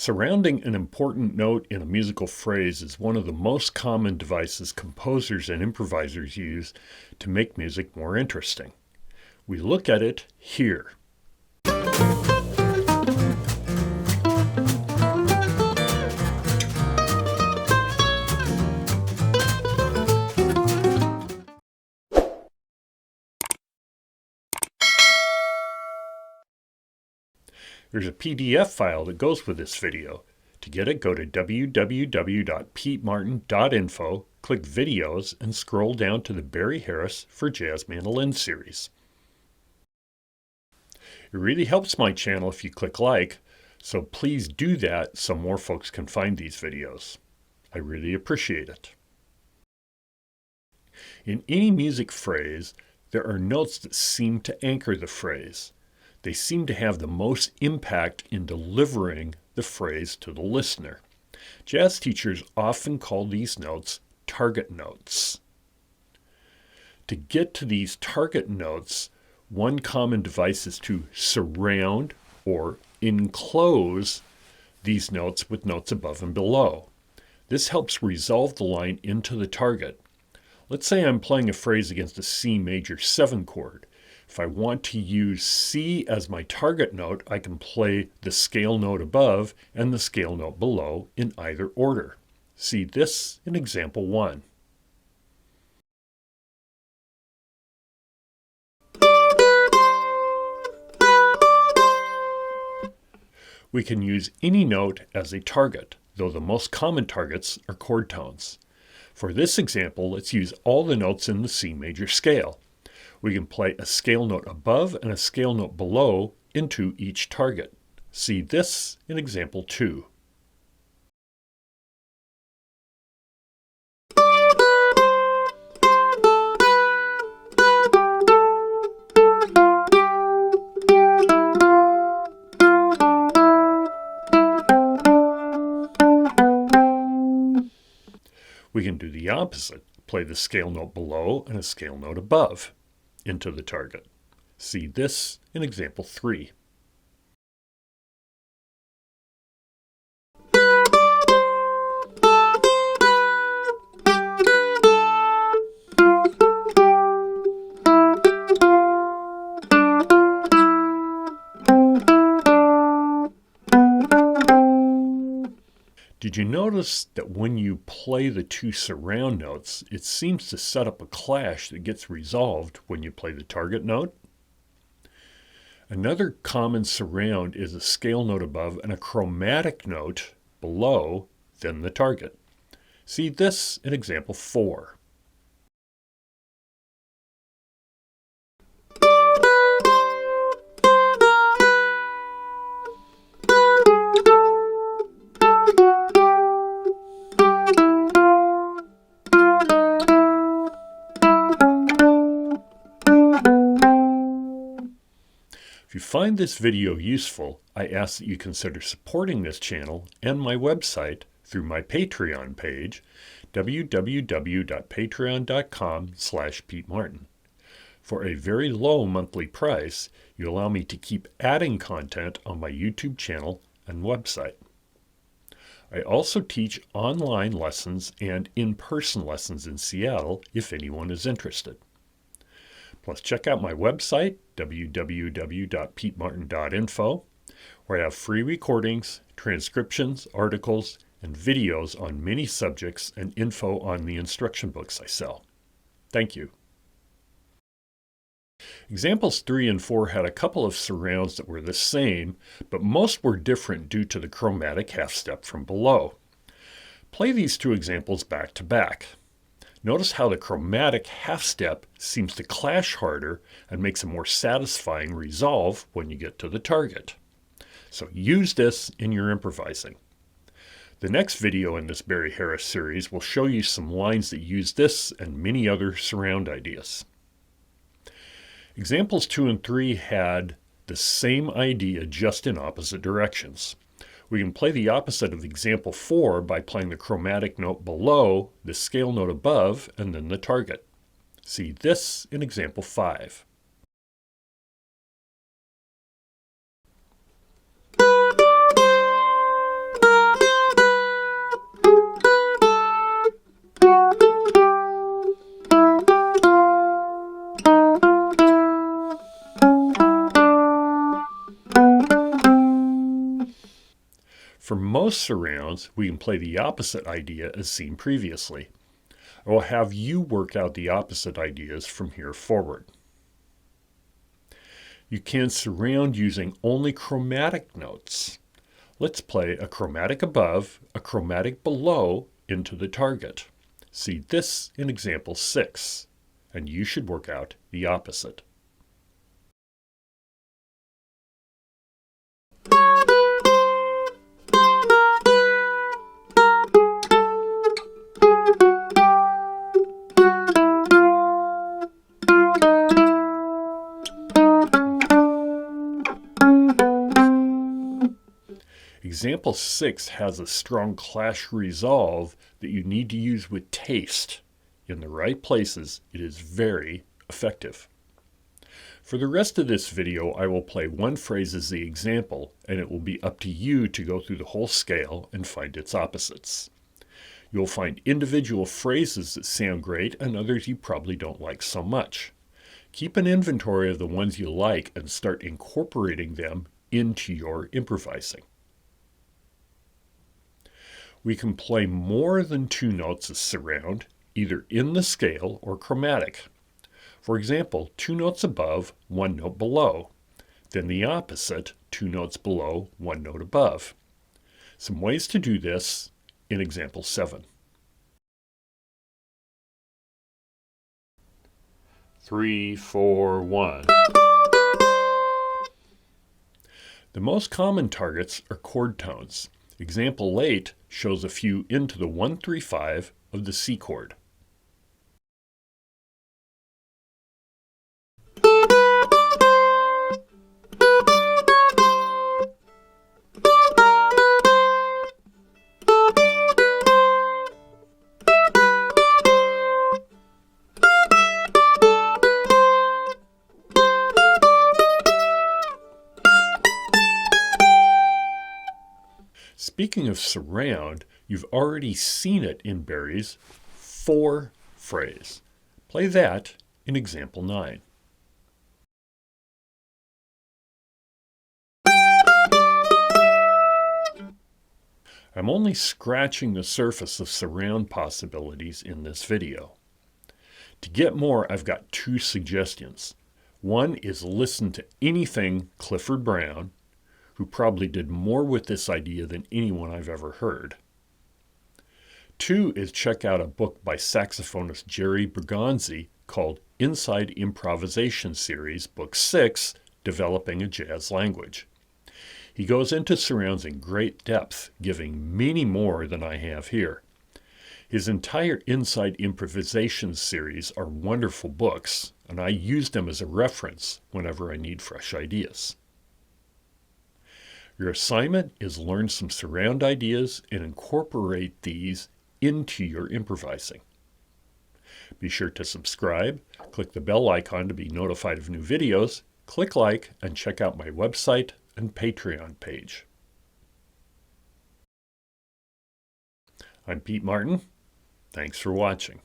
Surrounding an important note in a musical phrase is one of the most common devices composers and improvisers use to make music more interesting. We look at it here. There's a PDF file that goes with this video. To get it, go to www.petemartin.info, click Videos, and scroll down to the Barry Harris for Jazz Mandolin series. It really helps my channel if you click like, so please do that so more folks can find these videos. I really appreciate it. In any music phrase, there are notes that seem to anchor the phrase. They seem to have the most impact in delivering the phrase to the listener. Jazz teachers often call these notes target notes. To get to these target notes, one common device is to surround or enclose these notes with notes above and below. This helps resolve the line into the target. Let's say I'm playing a phrase against a C major 7 chord. If I want to use C as my target note, I can play the scale note above and the scale note below in either order. See this in example 1. We can use any note as a target, though the most common targets are chord tones. For this example, let's use all the notes in the C major scale. We can play a scale note above and a scale note below into each target. See this in example 2. We can do the opposite, play the scale note below and a scale note above into the target. See this in example 3. Did you notice that when you play the two surround notes, it seems to set up a clash that gets resolved when you play the target note? Another common surround is a scale note above and a chromatic note below, then the target. See this in example 4. If you find this video useful, I ask that you consider supporting this channel and my website through my Patreon page, www.patreon.com/PeteMartin. For a very low monthly price, you allow me to keep adding content on my YouTube channel and website. I also teach online lessons and in-person lessons in Seattle if anyone is interested. Plus, check out my website, www.petemartin.info, where I have free recordings, transcriptions, articles, and videos on many subjects and info on the instruction books I sell. Thank you. Examples 3 and 4 had a couple of surrounds that were the same, but most were different due to the chromatic half step from below. Play these two examples back to back. Notice how the chromatic half step seems to clash harder and makes a more satisfying resolve when you get to the target. So use this in your improvising. The next video in this Barry Harris series will show you some lines that use this and many other surround ideas. Examples 2 and 3 had the same idea just in opposite directions. We can play the opposite of example 4 by playing the chromatic note below, the scale note above, and then the target. See this in example 5. For most surrounds, we can play the opposite idea as seen previously. I will have you work out the opposite ideas from here forward. You can surround using only chromatic notes. Let's play a chromatic above, a chromatic below into the target. See this in example 6, and you should work out the opposite. Example 6 has a strong clash resolve that you need to use with taste. In the right places, it is very effective. For the rest of this video, I will play one phrase as the example, and it will be up to you to go through the whole scale and find its opposites. You'll find individual phrases that sound great and others you probably don't like so much. Keep an inventory of the ones you like and start incorporating them into your improvising. We can play more than 2 notes as surround, either in the scale or chromatic. For example, 2 notes above, 1 note below. Then the opposite, 2 notes below, 1 note above. Some ways to do this in example 7. 3, 4, 1. The most common targets are chord tones. Example 8 shows a few into the 1-3-5 of the C chord. Speaking of surround, you've already seen it in Barry's 4 phrase. Play that in example 9. I'm only scratching the surface of surround possibilities in this video. To get more, I've got 2 suggestions. One is listen to anything Clifford Brown, who probably did more with this idea than anyone I've ever heard. 2 is check out a book by saxophonist Jerry Bergonzi called Inside Improvisation Series, Book 6, Developing a Jazz Language. He goes into surrounds in great depth, giving many more than I have here. His entire Inside Improvisation series are wonderful books, and I use them as a reference whenever I need fresh ideas. Your assignment is learn some surround ideas and incorporate these into your improvising. Be sure to subscribe, click the bell icon to be notified of new videos, click like, and check out my website and Patreon page. I'm Pete Martin. Thanks for watching.